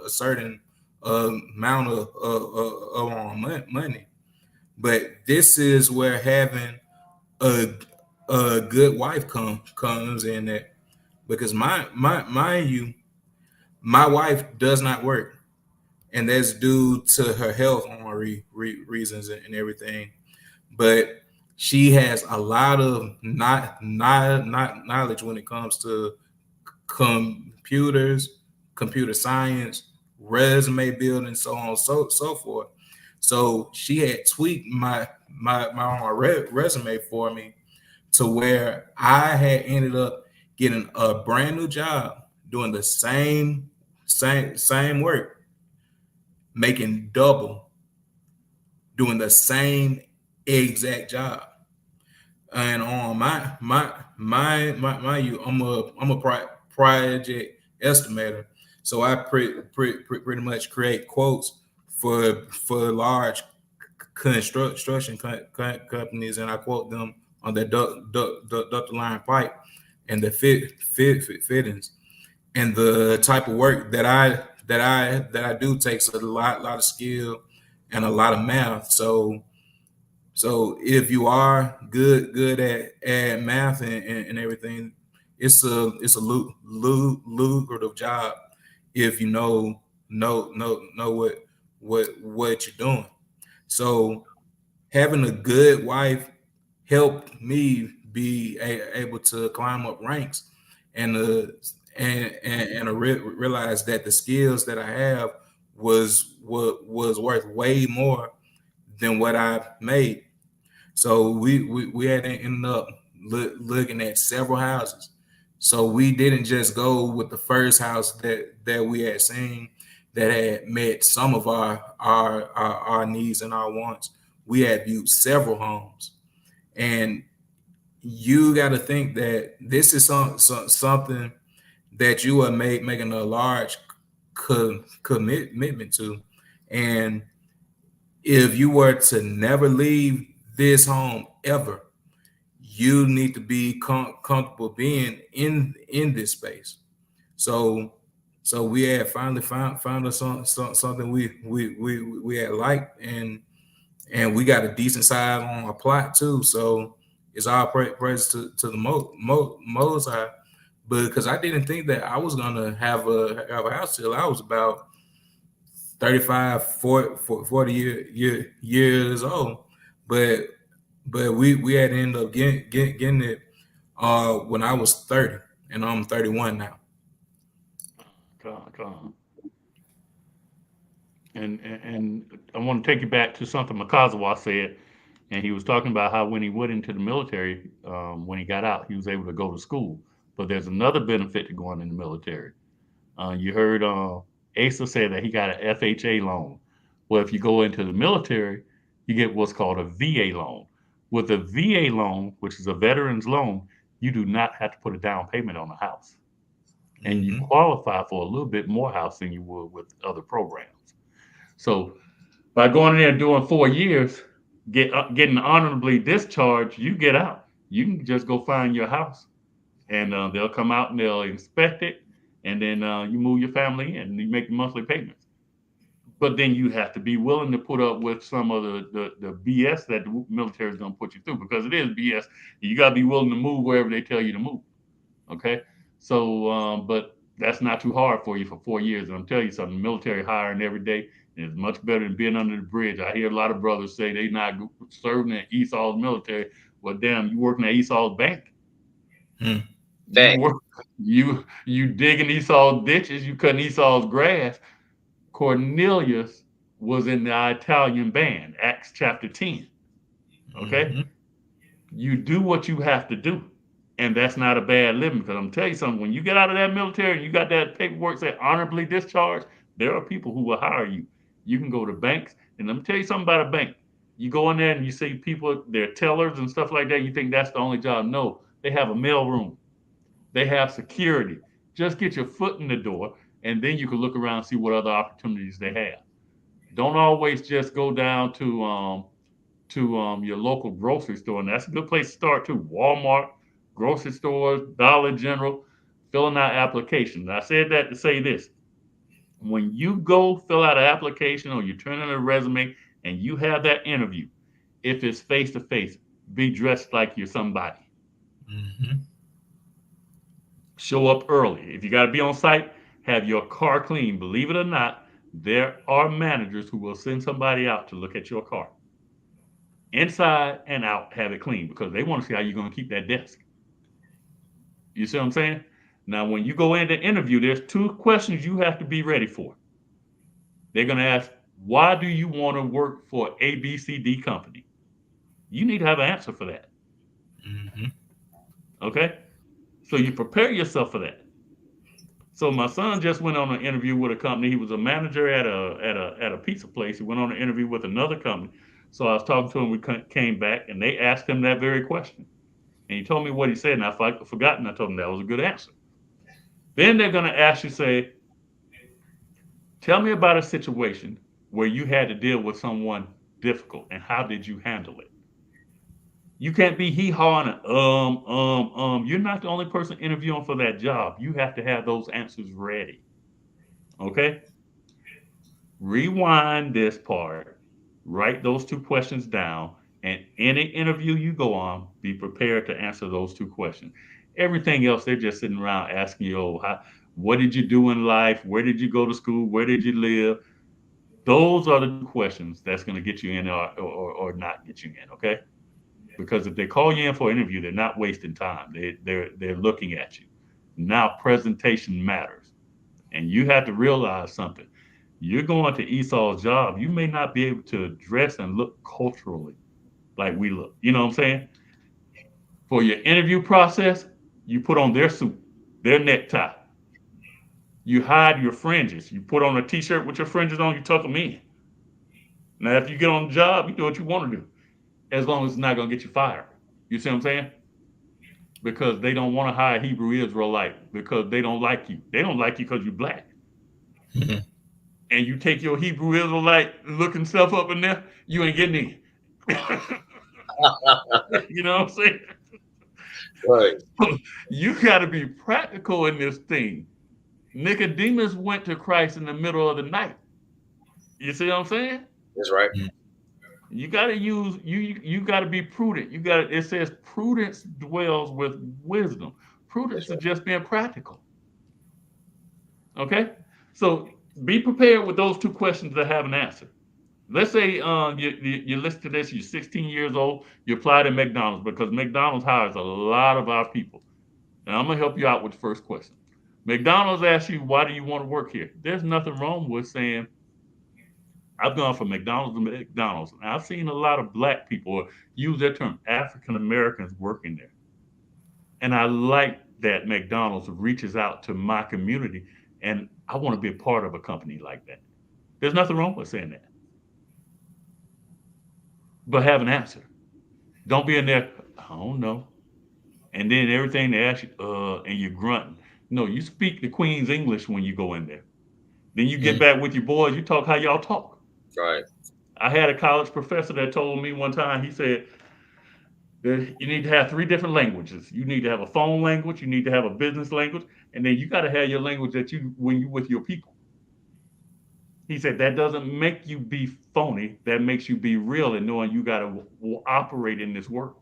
certain amount of money. But this is where having a a good wife comes in there, because mind you, my wife does not work, and that's due to her health on reasons and everything. But she has a lot of not knowledge when it comes to computers, computer science, resume building, so on, so forth. So she had tweaked my own resume for me to where I had ended up getting a brand new job doing the same work, making double doing the same exact job. And on my you, I'm a project estimator, so I pretty much create quotes for large construction companies, and I quote them on the duct line pipe and the fittings, and the type of work that I do takes a lot of skill and a lot of math. So if you are good at math and everything, it's a lucrative job if you know what you're doing. So having a good wife helped me be able to climb up ranks, and realize that the skills that I have was worth way more than what I made. So we had to end up looking at several houses. So we didn't just go with the first house that we had seen that had met some of our needs and our wants. We had viewed several homes, and you got to think that this is something that you are making a large commitment to, and if you were to never leave this home ever, you need to be comfortable being in this space. So so we had finally found us something we had liked, and we got a decent size on our plot too. So it's all praise to the Most High. But because I didn't think that I was gonna have a house till I was about 35, 40 years old. But we had to end up getting it when I was 30, and I'm 31 now. Con. And I want to take you back to something Makazawa said, and he was talking about how when he went into the military, when he got out, he was able to go to school. But there's another benefit to going in the military. You heard Asa say that he got an FHA loan. Well, if you go into the military, you get what's called a VA loan. With a VA loan, which is a veteran's loan, you do not have to put a down payment on a house, and you Hmm. qualify for a little bit more house than you would with other programs. So by going in there and doing 4 years, getting honorably discharged, you get out. You can just go find your house, and they'll come out and they'll inspect it, and then you move your family in and you make the monthly payments. But then you have to be willing to put up with some of the BS that the military is going to put you through, because it is BS. You got to be willing to move wherever they tell you to move. Okay. So, but that's not too hard for you for 4 years. And I'm telling you something, the military hiring every day is much better than being under the bridge. I hear a lot of brothers say they not serving in Esau's military. Well, damn, you working at Esau's bank. Hmm. You Fact. work, you digging Esau's ditches, you cutting Esau's grass. Cornelius was in the Italian band, Acts chapter 10. Okay? Hmm. You do what you have to do. And that's not a bad living, because I'm telling you something, when you get out of that military and you got that paperwork say honorably discharged, there are people who will hire you. You can go to banks, and let me tell you something about a bank. You go in there and you see people, they're tellers and stuff like that. You think that's the only job. No, they have a mail room, they have security. Just get your foot in the door, and then you can look around and see what other opportunities they have. Don't always just go down to your local grocery store, and that's a good place to start too. Walmart, grocery stores, Dollar General, filling out applications. I said that to say this: when you go fill out an application or you turn in a resume and you have that interview, if it's face to face, be dressed like you're somebody. Hmm. Show up early. If you got to be on site, have your car clean. Believe it or not, there are managers who will send somebody out to look at your car, inside and out, have it clean, because they want to see how you're going to keep that desk. You see what I'm saying? Now, when you go in to interview, there's two questions you have to be ready for. They're going to ask, why do you want to work for ABCD company? You need to have an answer for that. Hmm. Okay? So you prepare yourself for that. So my son just went on an interview with a company. He was a manager at a pizza place. He went on an interview with another company. So I was talking to him. We came back, and they asked him that very question, and he told me what he said, and I forgot, and I told him that was a good answer. Then they're going to ask you, say, tell me about a situation where you had to deal with someone difficult, and how did you handle it? You can't be hee hawing and You're not the only person interviewing for that job. You have to have those answers ready. Okay? Rewind this part, write those two questions down, and any interview you go on, be prepared to answer those two questions. Everything else, they're just sitting around asking you, oh, what did you do in life? Where did you go to school? Where did you live? Those are the two questions that's going to get you in or not get you in, okay? Because if they call you in for an interview, they're not wasting time. They're looking at you. Now presentation matters. And you have to realize something. You're going to Esau's job. You may not be able to dress and look culturally like we look. You know what I'm saying? For your interview process, you put on their suit, their necktie. You hide your fringes. You put on a t-shirt with your fringes on, you tuck them in. Now, if you get on the job, you do what you want to do, as long as it's not going to get you fired. You see what I'm saying? Because they don't want to hire Hebrew Israelite because they don't like you. They don't like you because you're black. And you take your Hebrew Israelite looking stuff up in there, you ain't getting in. You know what I'm saying? Right. You got to be practical in this thing. Nicodemus went to Christ in the middle of the night. You see what I'm saying? That's right. You got to use you got to be prudent. You got it says prudence dwells with wisdom. Prudence That's is right. just being practical. Okay? So be prepared with those two questions that have an answer. Let's say you listen to this, you're 16 years old, you applied at McDonald's because McDonald's hires a lot of our people. And I'm going to help you out with the first question. McDonald's asks you, why do you want to work here? There's nothing wrong with saying, I've gone from McDonald's to McDonald's. And I've seen a lot of black people use that term, African Americans working there. And I like that McDonald's reaches out to my community, and I want to be a part of a company like that. There's nothing wrong with saying that, but have an answer. Don't be in there, I don't know. And then everything they ask you, and you're grunting. No, you speak the Queen's English when you go in there. Then you get back with your boys, you talk how y'all talk. Right. I had a college professor that told me one time, he said, you need to have three different languages. You need to have a phone language, you need to have a business language, and then you got to have your language that you when you with your people. He said that doesn't make you be phony. That makes you be real and knowing you got to operate in this world.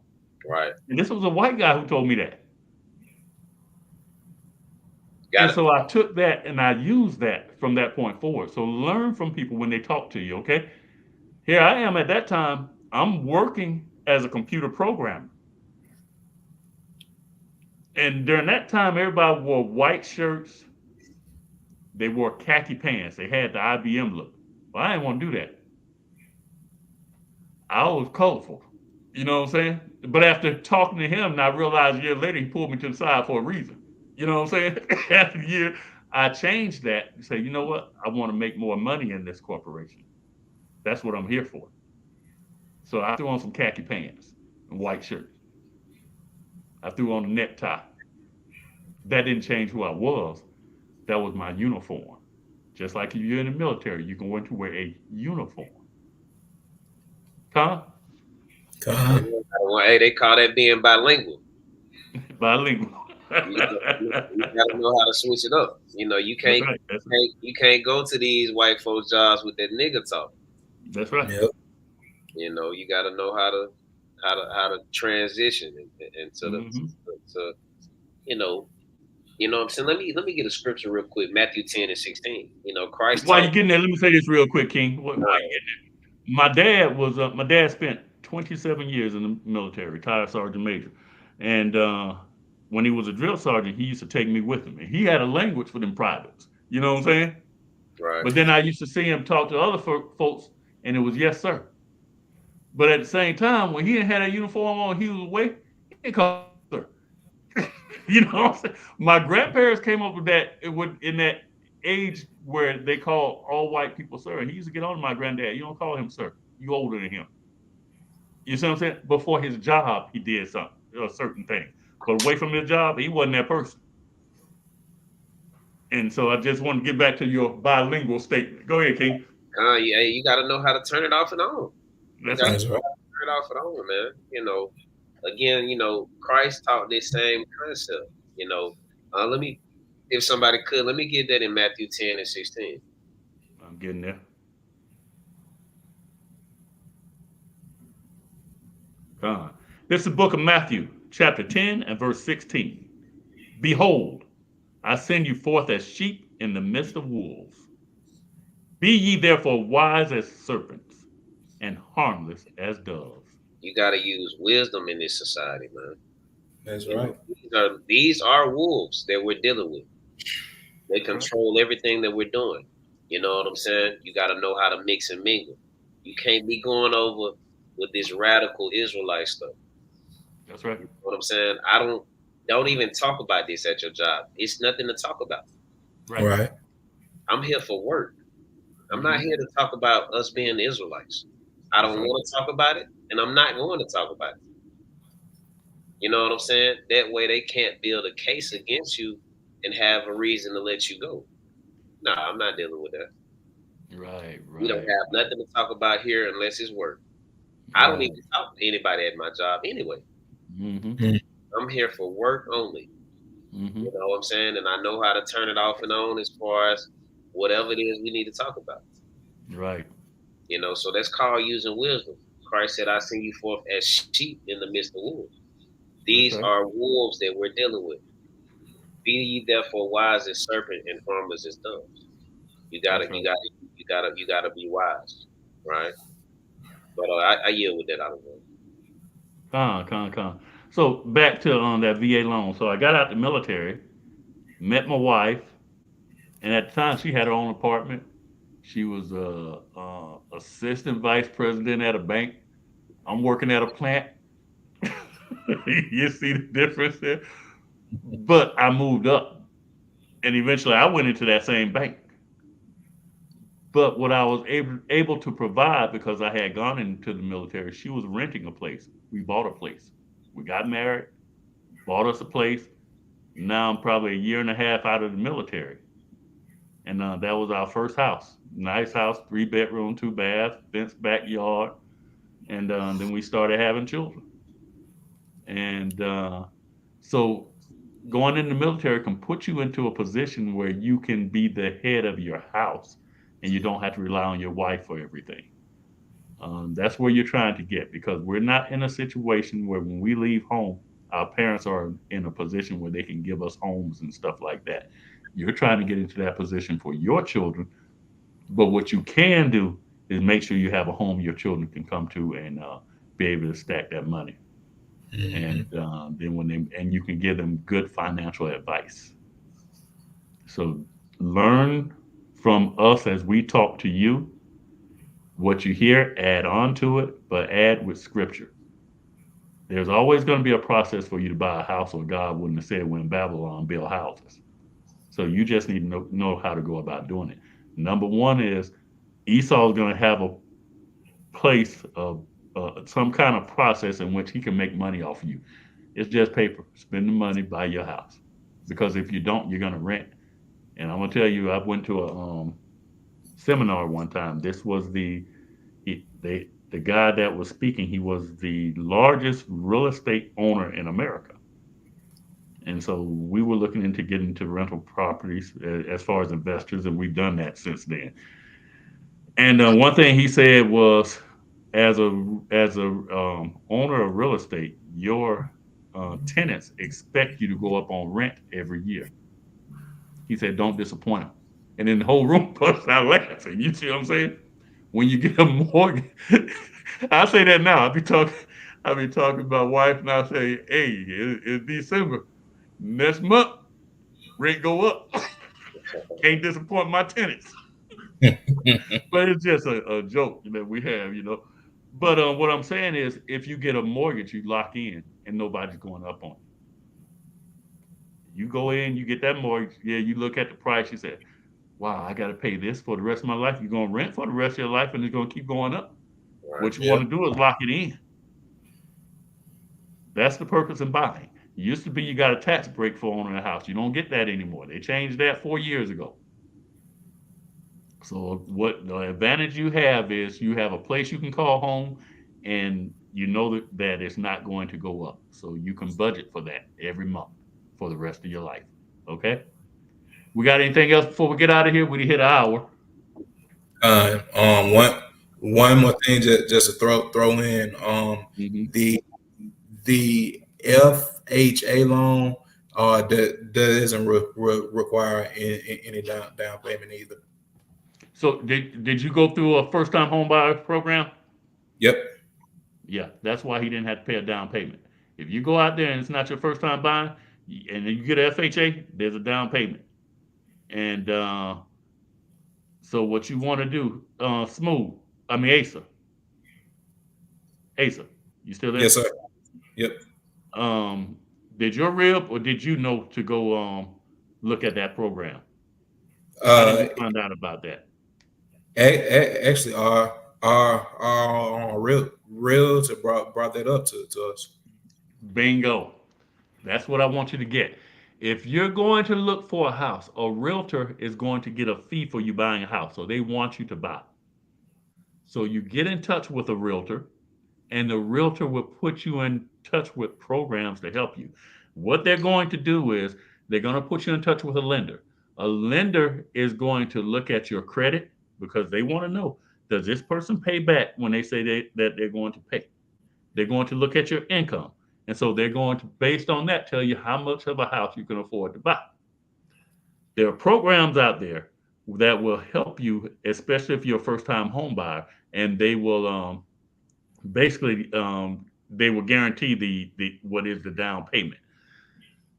Right. And this was a white guy who told me that. Got And it. so I took that and I used that from that point forward. So learn from people when they talk to you, okay? Here I am at that time, I'm working as a computer programmer. And during that time, everybody wore white shirts. They wore khaki pants. They had the IBM look. Well, I didn't want to do that. I was colorful. You know what I'm saying? But after talking to him, and I realized a year later, he pulled me to the side for a reason. You know what I'm saying? After a year, I changed that and say, you know what? I want to make more money in this corporation. That's what I'm here for. So I threw on some khaki pants and white shirt. I threw on a necktie. That didn't change who I was. That was my uniform. Just like if you're in the military, you can want to wear a uniform. Huh? Well, hey, they call that being bilingual. Bilingual. You gotta know how to switch it up. You know, you That's can't, right. you can't go to these white folks jobs with that nigga talk. That's right. Yep. You know, you got to know how to transition into the Mm-hmm. to you know what I'm saying. Let me get a scripture real quick. Matthew 10:16. You know, Christ While you taught. getting there, let me say this real quick, King. While you getting my dad spent 27 years in the military, retired sergeant major, and when he was a drill sergeant, he used to take me with him, and he had a language for them privates. You know what I'm saying? Right. But then I used to see him talk to other folks, and it was yes sir. But at the same time, when he didn't have that uniform on, he was away. He didn't call him sir. You know what I'm saying? My grandparents came up with that in that age where they call all white people sir. And he used to get on to my granddad. You don't call him sir. You older than him. You see what I'm saying? Before his job, he did something, a certain thing. But away from his job, he wasn't that person. And so I just want to get back to your bilingual statement. Go ahead, King. Yeah, you got to know how to turn it off and on. You That's got to right. That's right. turn it off and on, man. Again, Christ taught this same concept. Let me, if somebody could, let me get that in Matthew 10 and 16. I'm getting there. Come on. This is the book of Matthew, chapter 10 and verse 16. Behold, I send you forth as sheep in the midst of wolves. Be ye therefore wise as serpents and harmless as doves. You got to use wisdom in this society, man. That's right. These are wolves that we're dealing with. They That's right. control everything that we're doing. You know what I'm saying? You got to know how to mix and mingle. You can't be going over with this radical Israelite stuff. That's right. You know what I'm saying? Don't even talk about this at your job. It's nothing to talk about. Right. Right. I'm here for work. I'm not Mm-hmm. here to talk about us being Israelites. I That's don't right. want to talk about it, and I'm not going to talk about it. You know what I'm saying? That way they can't build a case against you and have a reason to let you go. Nah, I'm not dealing with that. Right. We don't Right. have Right. nothing to talk about here unless it's work. I don't Right. even talk to anybody at my job anyway. Mm-hmm. Mm. I'm here for work only. Mm-hmm. You know what I'm saying? And I know how to turn it off and on as far as whatever it is we need to talk about. Right. So that's called using wisdom. Christ said, I send you forth as sheep in the midst of wolves. That's These right. are wolves that we're dealing with. Be ye therefore wise as serpent and harmless as doves. You gotta, That's you right. gotta, you gotta be wise, right? But I yield with that. I don't know. Con. So back to that VA loan. So I got out the military, met my wife, and at the time she had her own apartment. She was a assistant vice president at a bank. I'm working at a plant. You see the difference there? But I moved up, and eventually I went into that same bank. But what I was able to provide because I had gone into the military, she was renting a place. We bought a place. We got married, bought us a place. Now I'm probably a year and a half out of the military, and that was our first house. Nice house, 3 bedroom, 2 bath, fenced backyard, and then we started having children. And so going in the military can put you into a position where you can be the head of your house, and you don't have to rely on your wife for everything. That's where you're trying to get, because we're not in a situation where when we leave home, our parents are in a position where they can give us homes and stuff like that. You're trying to get into that position for your children, but what you can do is make sure you have a home your children can come to and be able to stack that money. And Mhm. then when they and you can give them good financial advice. So learn from us as we talk to you. What you hear, add on to it, but add with scripture. There's always going to be a process for you to buy a house, or God wouldn't have said when Babylon built houses. So you just need to know how to go about doing it. Number one is Esau is going to have a place of some kind of process in which he can make money off of you. It's just paper. Spend the money, buy your house. Because if you don't, you're going to rent. And I'm going to tell you, I went to a seminar one time. This was the guy that was speaking. He was the largest real estate owner in America. And so we were looking into getting into rental properties as far as investors, and we've done that since then. And one thing he said was, as a owner of real estate, your tenants expect you to go up on rent every year. He said, don't disappoint them. And then the whole room burst out laughing. You see what I'm saying? When you get a mortgage, I say that now. I be talking to my wife, and I say, hey, it's December. Next month, rent go up. Can't disappoint my tenants. But it's just a joke that we have. But what I'm saying is, if you get a mortgage, you lock in, and nobody's going up on it. You go in, you get that mortgage. Yeah, you look at the price. You say, "Wow, I got to pay this for the rest of my life." You're gonna rent for the rest of your life, and it's gonna keep going up. Right. What you Yeah. want to do is lock it in. That's the purpose of buying. It used to be you got a tax break for owning a house. You don't get that anymore. They changed that 4 years ago. So what the advantage you have is you have a place you can call home, and you know that it's not going to go up. So you can budget for that every month for the rest of your life. Okay. We got anything else before we get out of here? We hit an hour. One more thing, just to throw in, Hmm. the the FHA loan, that doesn't require any down payment either. So did you go through a first time home buyer program? Yep. Yeah, that's why he didn't have to pay a down payment. If you go out there and it's not your first time buying, and then you get a FHA, there's a down payment. And so what you want to do, Smooth, I mean Asa, you still there? Yes, sir. Yep. Um, did your rib or did you know to go look at that program? How did Uh, you find out about that? Actually, our realtor brought that up to us. Bingo. That's what I want you to get. If you're going to look for a house, a realtor is going to get a fee for you buying a house. So they want you to buy. So you get in touch with a realtor, and the realtor will put you in touch with programs to help you. What they're going to do is they're going to put you in touch with a lender. A lender is going to look at your credit because they want to know, does this person pay back when they say that they're going to pay? They're going to look at your income. And so they're going to, based on that, tell you how much of a house you can afford to buy. There are programs out there that will help you, especially if you're a first time home buyer, and they will basically they will guarantee the what is the down payment.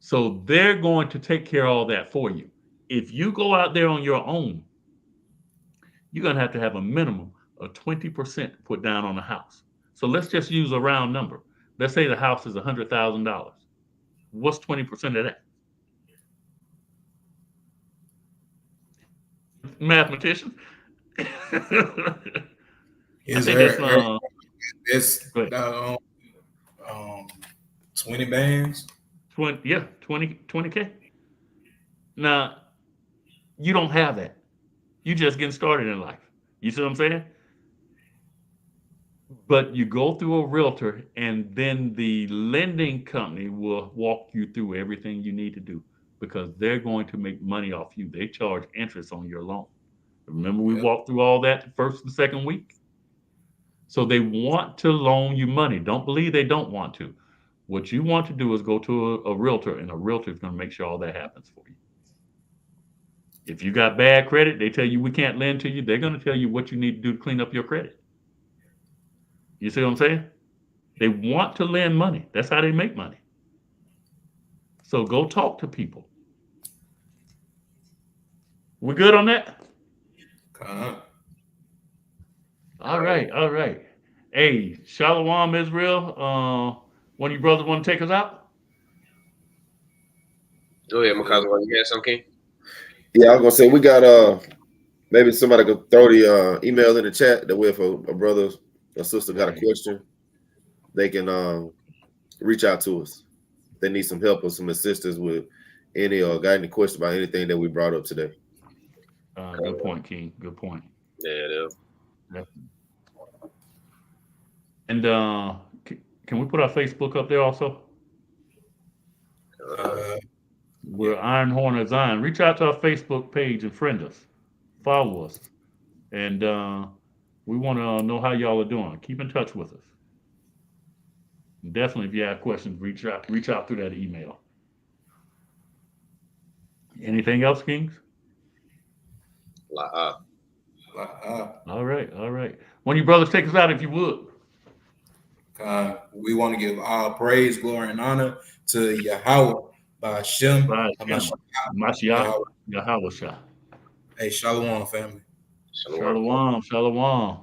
So they're going to take care of all that for you. If you go out there on your own, you're going to have a minimum of 20% put down on the house. So let's just use a round number. Let's say the house is $100,000. What's 20% of that? Mathematician. I Is think that's it's go ahead. 20 bands? 20, yeah, 20K. Now you don't have that. You just getting started in life. You see what I'm saying? But you go through a realtor, and then the lending company will walk you through everything you need to do because they're going to make money off you. They charge interest on your loan. Remember, we Yep. walked through all that the first and second week? So they want to loan you money. Don't believe they don't want to. What you want to do is go to a realtor, and a realtor is going to make sure all that happens for you. If you got bad credit, they tell you we can't lend to you. They're going to tell you what you need to do to clean up your credit. You see what I'm saying? They want to lend money. That's how they make money. So go talk to people. We good on that? Uh, All right, all right. Hey, Shalom Israel. One of you brothers want to take us out? Go ahead, Makaza. You had something? Yeah, I was gonna say we got maybe somebody could throw the email in the chat that way if a brother or sister got a Right. question, they can reach out to us. They need some help or some assistance with any or got any question about anything that we brought up today. Good point, King. Good point. Yeah, it is. Yep. And can we put our Facebook up there also? uh, yeah. We're Iron Horn of Zion. Reach out to our Facebook page and friend us, follow us, and we want to know how y'all are doing. Keep in touch with us. Definitely, if you have questions, reach out through that email. Anything else, Kings? La All right, all right. One of you brothers take us out if you would. We want to give all praise, glory, and honor to Yahweh by Shem By Shem, HaMashiach Mashiach, Yahweh. Yahweh Shah. Hey, Shalom, family. Shalom. Shalom, shalom.